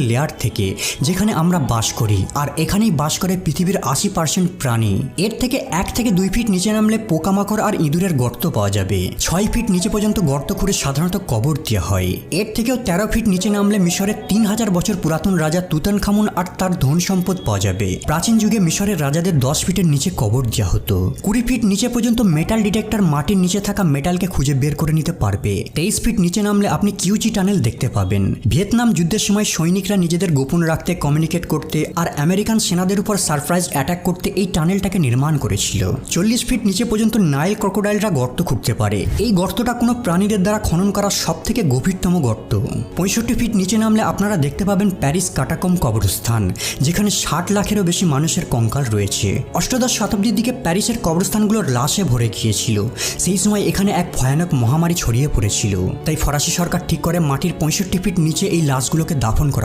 Layer থেকে যেখানে আমরা বাস করি, আর এখানেই বাস করে পৃথিবীর 80% প্রাণী। এর থেকে 1 থেকে 2 ফিট নিচে নামলে পোকামাকড় আর ইঁদুরের গর্ত পাওয়া যাবে। 6 ফিট নিচে পর্যন্ত গর্ত খুঁড়ে সাধারণত কবর দেওয়া হয়। এর থেকেও 13 ফিট নিচে নামলে মিশরের 3000 বছর পুরাতন রাজা তুতানখামুন আর তার ধন সম্পদ পাওয়া যাবে। প্রাচীন যুগে মিশরের রাজাদের 10 ফিটের নিচে কবর দেওয়া হতো। 20 ফিট নিচে পর্যন্ত মেটাল ডিটেক্টর মাটির নিচে থাকা মেটালকে খুঁজে বের করে নিতে পারবে। 23 ফিট নিচে নামলে আপনি কিউজি টানেল দেখতে পাবেন। ভিয়েতনাম যুদ্ধের সময় সৈনিকরা নিজেদের গোপন রাখতে, কমিউনিকেট করতে আর আমেরিকান সেনাদের উপর সারপ্রাইজ অ্যাটাক করতে এই টানেলটাকে নির্মাণ করেছিল। 40 ফিট নিচে পর্যন্ত নাইল ক্রোকোডাইলরা গর্ত খুঁড়তে পারে। এই গর্তটা কোনো প্রাণীদের দ্বারা খনন করা সব থেকে গভীরতম গর্ত। 65 ফিট নিচে নামলে আপনারা দেখতে পাবেন প্যারিস কাটাকম কবরস্থান, যেখানে 60 লাখেরও বেশি মানুষের কঙ্কাল রয়েছে। অষ্টাদশ শতাব্দীর দিকে প্যারিসের কবরস্থানগুলো লাশে ভরে গিয়েছিল। সেই সময় এখানে এক ভয়ানক মহামারী ছড়িয়ে পড়েছিল। তাই ফরাসি সরকার ঠিক করে মাটির 65 ফিট নিচে এই লাশগুলোকে দাফন করা